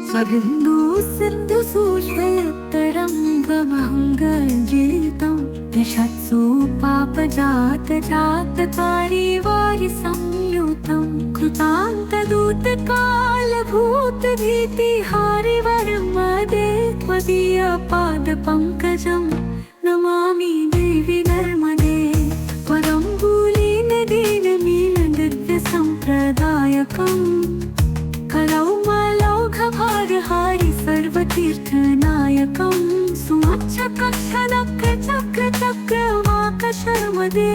स्वबिन्दु सिन्धु सूक्ष्मतरङ्गमङ्गलगीतं दिशत्सु पापजातजातकारी वारि संयुतं कृतान्तदूतकालभूतभीतिहारिवरमदे त्वदीयपादपङ्कजं नमामि देवि नर्मदे परम्बुलीनदीनमीनदिव्यसम्प्रदायकम् कलौमलौघभारहारि सर्वतीर्थनायकं सुमच्चकक्षनक्रचक्रचक्रवाकशर्मदे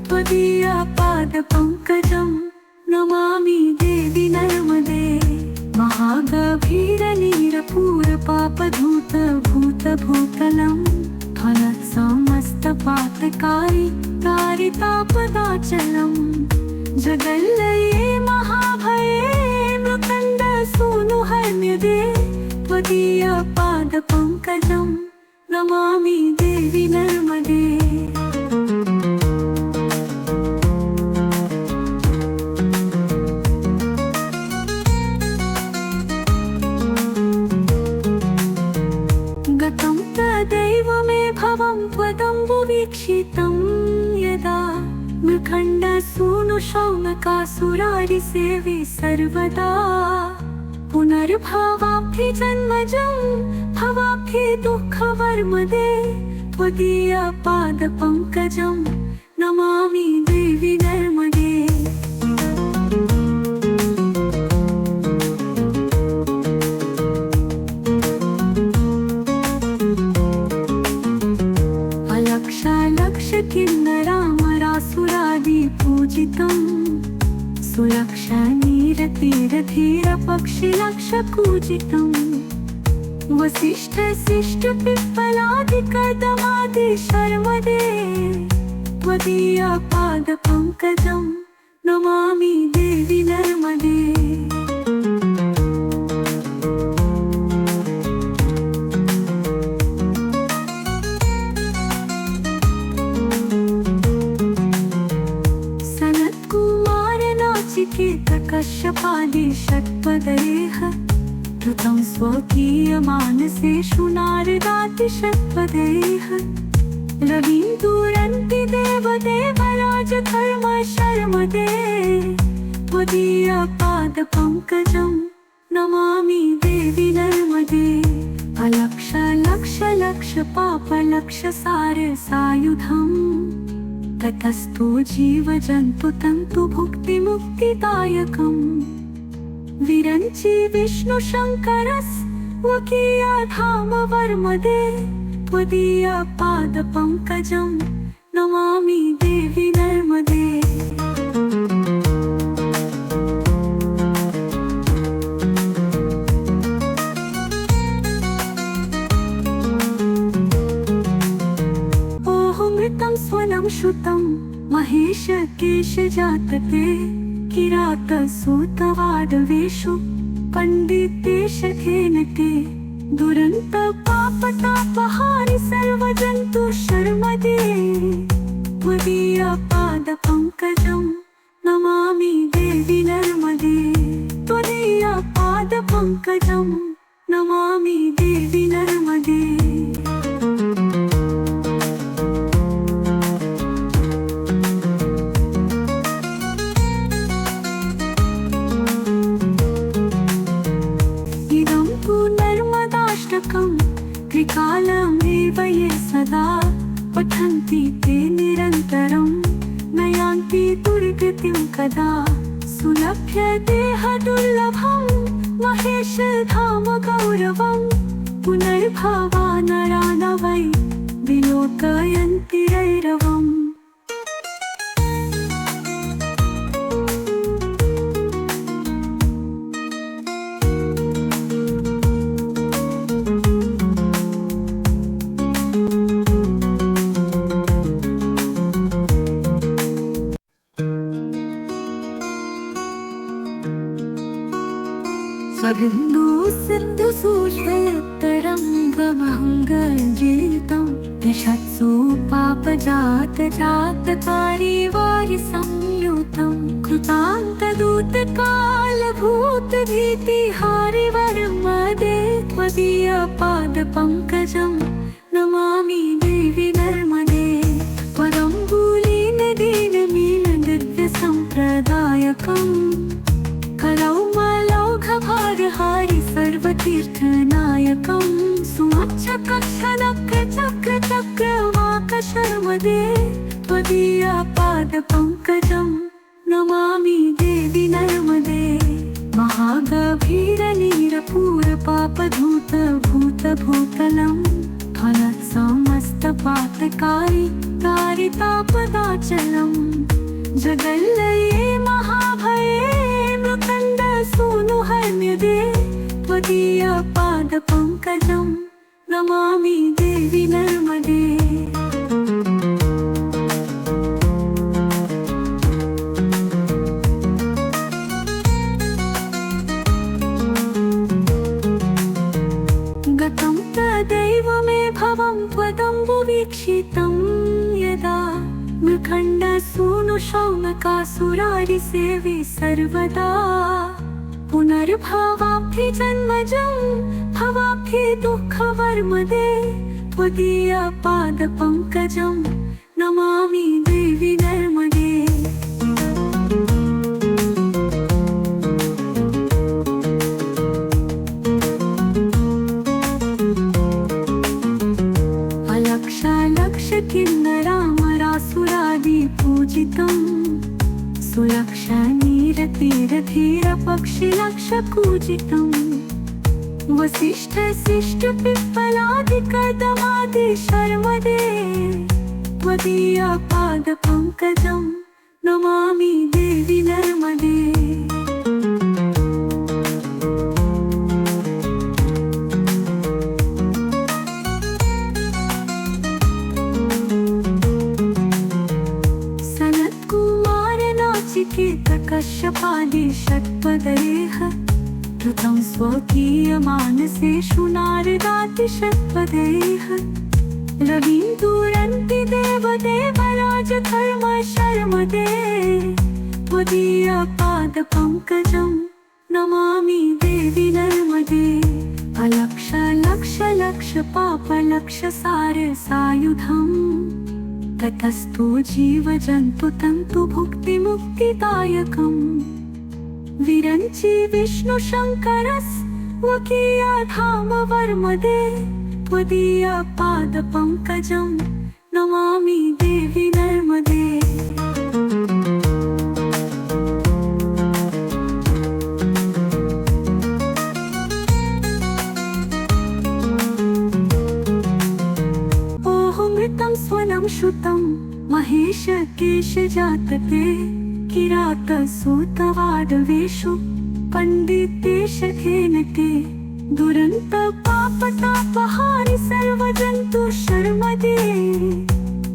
त्वदीयपादपङ्कजं नमामि देवि नर्मदे महागभीरनीरपूरपापधूतभूतभूतलं फलसमस्तपातकारी कारितापदाचलं जगल्लये महाभये मृकण्डसूनुहन्यदे त्वदीयपादपङ्कजं नमामि देवि नर्मदे गतं तदैव मे भवं त्वदम्बुवीक्षितं यदा मृकण्डसूनुशौनकासुरारिसेवि सर्वदा पुनर्भवाब्धिजन्मजं भवाब्धिदुःखवर्मदे त्वदीयपादपङ्कजं नमामि देवि नर्मदे अलक्षलक्षकिन्नरामरासुरादिपूजितं सुलक्षणीरतीरधीरपक्षिलक्षपूजितं वसिष्ठशिष्टपिप्पलादिकदमादिशर्मदे त्वदीयपादपङ्कजं नमामि देवि नर्मदे कश्यपादिषट्पदैः कृतं स्वकीयमानसेषु नारदातिषट्पदैः रवीन्दुरन्ति देवदेवराजधर्मशर्मदे त्वदीयपादपङ्कजं नमामि देवि नर्मदे अलक्षलक्षलक्षपापलक्षसारसायुधम् ततस्तु जीवजन्तुतन्तुभुक्तिमुक्तिदायकम् विरञ्चि विष्णुशङ्करस्वकीयधामवर्मदे त्वदीयपादपङ्कजं नमामि देवि नर्मदे ओमृतं स्वनं श्रुतं महेशकेशजातते किरातसूतवादवेषु पण्डितेशखेन ते दुरन्तपापतापहारि सर्वजन्तुशर्मदे त्वदीयपादपङ्कजं नमामि देवि नर्मदे त्वदीयपादपङ्कजं नमामि देवि नर्मदे त्रिकालमेव ये सदा पठन्ति ते निरन्तरं नयान्ति दुर्गतिं कदा सुलभ्य देहदुर्लभं महेशधाम गौरवं पुनर्भवा नरा न वै विलोकयन्ति रैरवम् स्वबिन्दु सिन्धु सूक्ष्मतरङ्गमङ्गलगीतं दिशत्सु पापजातजातकारी वारि संयुतं कृतान्त दूतकालभूतभीतिहारिवरमदे त्वदीयपादपङ्कजं नमामि देवि नर्मदे परम्बुलीनदीनमीनदिव्यसम्प्रदायकम् करौमलौघभारहारि सर्वतीर्थनायकं सुमच्चकक्षनक्रचक्रचक्रवाकशर्मदे त्वदीयपादपङ्कजं नमामि देवि नर्मदे महागभीरनीरपूरपापधूतभूतभूतलं फलत्समस्तपातकारि तारितापदाचलं जगल्लये महाभये मृकण्डसूनुहन्यदे त्वदीयपादपङ्कजं नमामि देवि नर्मदे गतं तदैव मे भवं त्वदम्बुवीक्षितं यदा मृखण्डसूनुशौनकासुरारिसेवि सर्वदा पुनर्भवाब्धिजन्मजं भवाब्धि दुःखवर्मदे त्वदीयपादपङ्कजं नमामि देवि नर्मदे किन्नरामरासुरादिपूजितं सुलक्षणीरतीरधीरपक्षिलक्षपूजितं वसिष्ठशिष्टपिप्पलादिकदमादिशर्मदे त्वदीयपादपङ्कजं नमामि देवि नर्मदे कश्यपादिषट्पदैः कृतं स्वकीयमानसेषु नारदातिषट्पदैः रवीन्दुरन्ति देवदेवराजधर्मशर्मदे त्वदीयपादपङ्कजं नमामि देवि नर्मदे अलक्षलक्षलक्षपापलक्षसारसायुधम् ततस्तु जीवजन्तुतन्तुभुक्तिमुक्तिदायकम् विरञ्चि विष्णुशङ्करस्वकीयधामवर्मदे त्वदीयपादपङ्कजं नमामि देवि नर्मदे स्वनं श्रुतं महेशकेशजातते किरातसूतवाडवेषु पण्डितेशखेन ते दुरन्तपापतापहारि सर्वजन्तुशर्मदे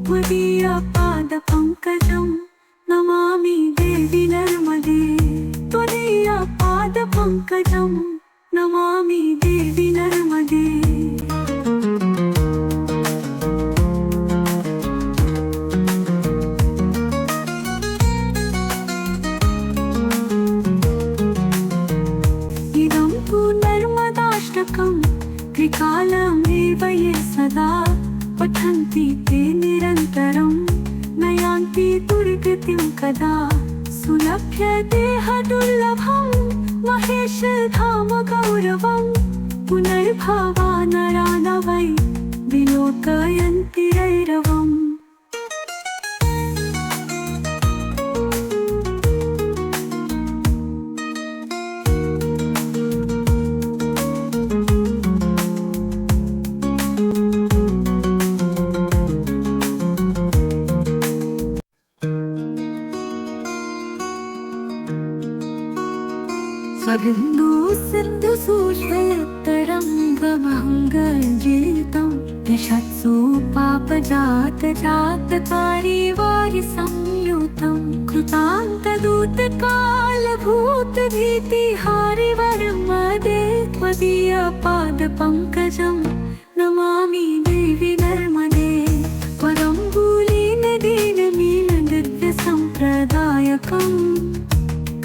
त्वदीयपादपङ्कजं नमामि देवि नर्मदे त्वदीयपादपङ्कजं नमामि देवि नर्मदे त्रिकालमेव ये सदा पठन्ति ते निरन्तरं नयान्ति दुर्गतिं कदा सुलभ्यदेहदुर्लभं महेशधाम गौरवं पुनर्भवा नरा न वै विलोकयन्ति रैरवम् स्वबिन्दु सिन्धु सूक्ष्मतरङ्गमङ्गलजीवितं यशत्सु पापजातजातकारि वारिसंयुतं कृतान्तदूतकालभूतभीतिहारिवरमदे त्वदीयपादपङ्कजं नमामि देवि नर्मदे परम्बुलीनदीनमीनदिव्यसम्प्रदायकम्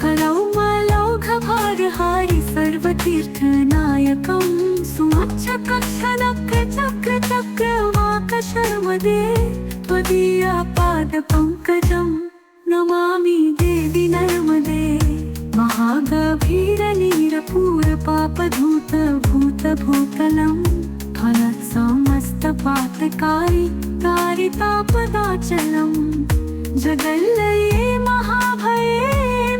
करौ भागहारी सर्वतीर्थनायकं सुवाच्यकथनकचक्रचक्रवाकशर्मदे त्वदीयपादपङ्कजं नमामि देवि नर्मदे। महागभीरनीरपूरपापधूत भूतभूतलं फलसमस्तपातकारी तारितापदाचलं जगल्लये महाभये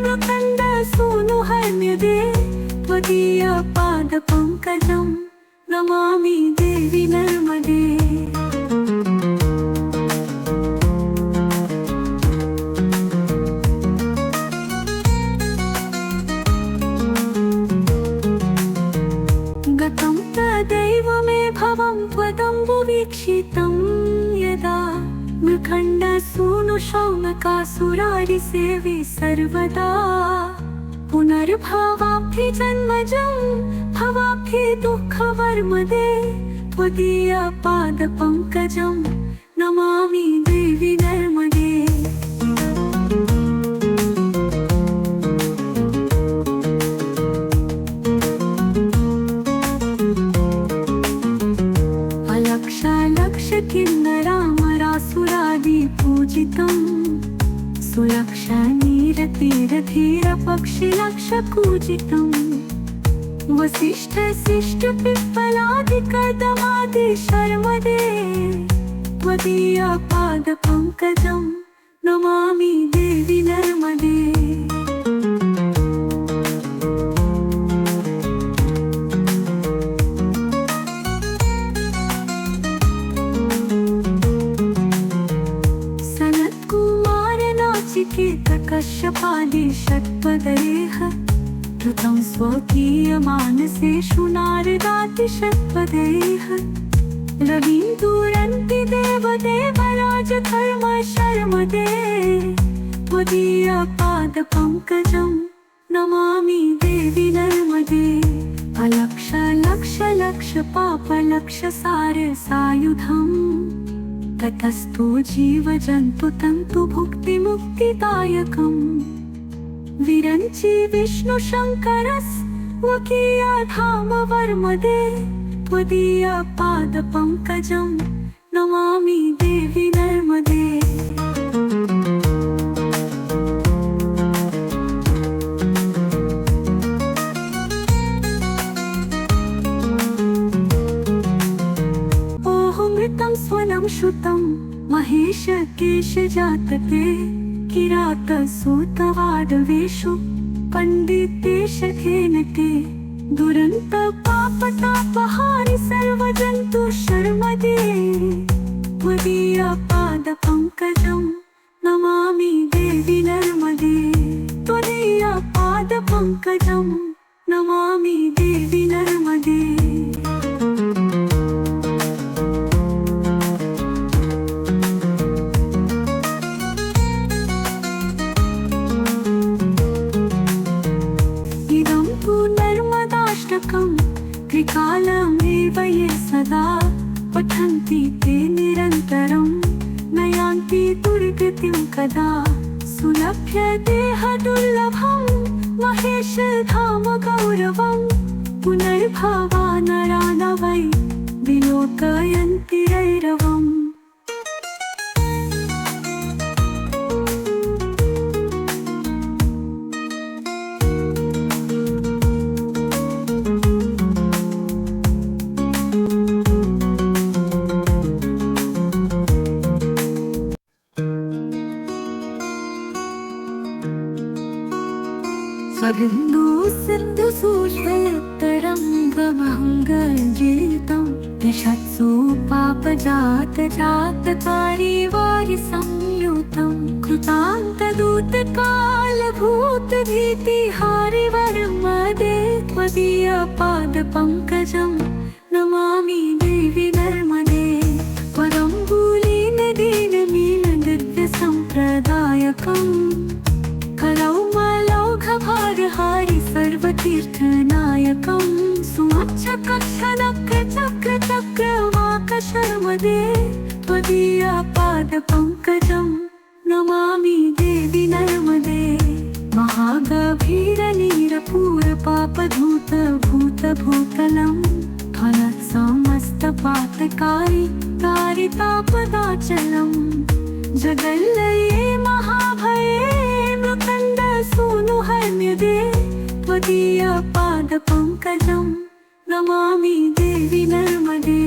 मृकण्डसूनुहन्यदे त्वदीयपादपङ्कजं नमामि देवि नर्मदे। गतं तदैव मे भवं त्वदम्बुवीक्षितं यदा मृकण्डसूनुशौनकासुरारिसेवि सर्वदा पुनर्भवाब्धिजन्मजं भवाब्धि दुःखवर्मदे त्वदीयपादपङ्कजं नमामि देवि नर्मदे। किन्नरामरासुरादिपूजितं सुलक्षणीरतीरधीरपक्षिलक्षपूजितं वसिष्ठशिष्टपिप्पलादिकदमादिशर्मदे त्वदीयपादपङ्कजं नमामि देवि नर्मदे। कश्यपादि षट्पदैः कृतं स्वकीयमानसेषु नारदातिषट्पदैः रवीन्दुरन्ति देवदेवराजधर्मशर्मदे त्वदीयपादपङ्कजं नमामि देवि नर्मदे। अलक्षलक्षपापलक्षसारसायुधम् ततस्तु जीवजन्तुतन्तु भुक्तिमुक्तिदायकं विरञ्चि विष्णुशङ्करस्वकीयधामवर्मदे त्वदीयपादपङ्कजं नमामि देवि नर्मदे। मृतं स्वनं श्रुतं महेशकेशजातते किरातसूतवाडवेषु पण्डितेशथेन ते दुरन्तपापतापहारि सर्वजन्तुशर्मदे त्वदीयपादपङ्कजं नमामि देवि नर्मदे। त्वदीयपादपङ्कजं नमामि देवि नर्मदे। त्रिकालमेव ये सदा पठन्ति ते निरन्तरं नयान्ति दुर्गतिं कदा सुलभ्यदेहदुर्लभं महेशधाम गौरवं पुनर्भवा नरा न वै विलोकयन्ति रैरवम्। स्वबिन्दु सिन्धु सूक्ष्मतरङ्गमङ्गलजीवितं यशत्सु पापजातजातकारी वारिसंयुतं कृतान्तदूतकालभूतभीतिहारिवर्मदे त्वदीयपादपङ्कजं नमामि देवि नर्मदे। परम्बुलीनदीनमीनदिव्यसम्प्रदायकम् भागहारि सर्वतीर्थनायकं सुवाच्यकथनकचक्रचक्रवाकशर्मदे त्वदीयपादपङ्कजं नमामि देवि नर्मदे। महागभीरनीरपूरपापधूत भूतभूतलं फलसमस्तपातकारि कारितापदाचलं जगल्लये महाभये मृकण्डसूनुहन्यदे त्वदीयपादपङ्कजं नमामि देवि नर्मदे।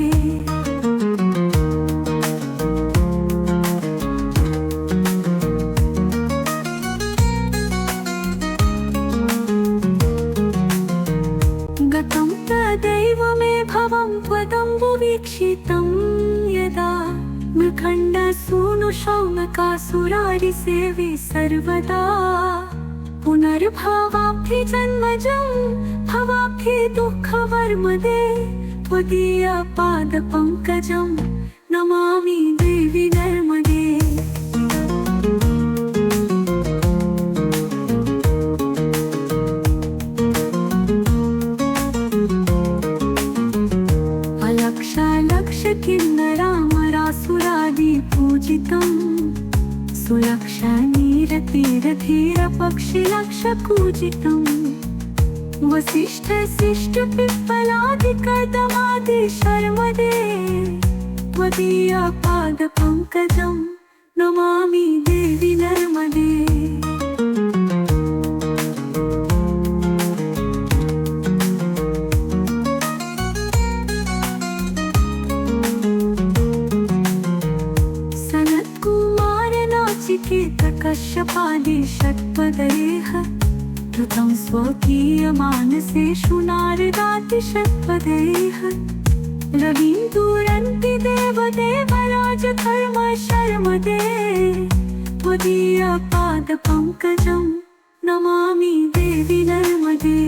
गतं तदैव मे भवं त्वदम्बुवीक्षितं यदा मृकण्डसूनुशौनकासुरारिसेवि सर्वदा पुनर्भवाब्धि जन्मजं भवाब्धि दुःखवर्मदे त्वदीयपादपङ्कजं नमामि देवि नर्मदे। किन्नरामरासुरादिपूजितं सुलक्षणीरतीरधीरपक्षिलक्षपूजितं वसिष्ठशिष्टपिप्पलादिकदमादिशर्मदे त्वदीयपादपङ्कजं नमामि देवि नर्मदे। कश्यपादि षट्पदैः धृतं स्वकीयमानसेषु नारदातिषट्पदैः रवीन्दुरन्ति देवदेवराजधर्म शर्मदे त्वदीयपादपङ्कजं नमामि देवि नर्मदे।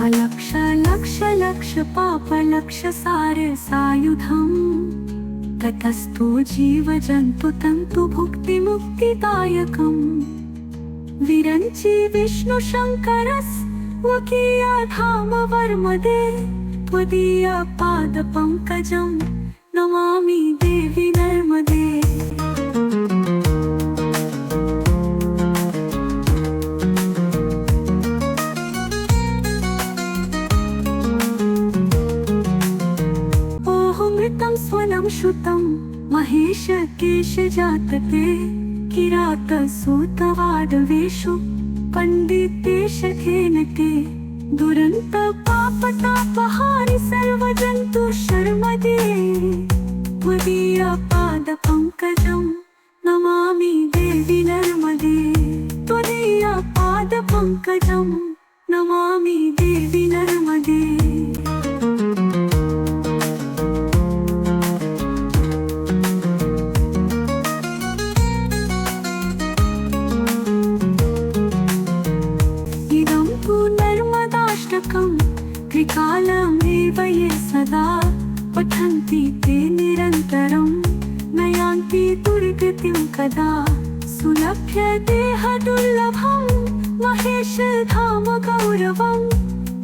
अलक्ष लक्ष लक्ष पापलक्ष सारसायुधम् ततस्तु जीवजन्तु तन्तु भुक्तिमुक्तिदायकम् विरञ्चि विष्णुशङ्करस्वकीयधामवर्मदे त्वदीयपादपङ्कजं नमामि देवि नर्मदे। अमृतं स्वनं श्रुतं महेशकेशजातते किरातसूतवाडवेषु पण्डितेशकेन ते दुरन्तपापतापहारि सर्वजन्तु शर्मदे त्वदीयपादपङ्कजं नमामि देवि नर्मदे। त्वदीयपादपङ्कजं नमामि देवि नर्मदे। त्रिकालमेव ये सदा पठन्ति ते निरन्तरं नयान्ति दुर्गतिं कदा सुलभ्यते दुर्लभं महेशधाम गौरवं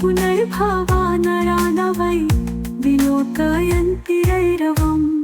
पुनर्भवा नरा न वै विलोकयन्ति रैरवम्।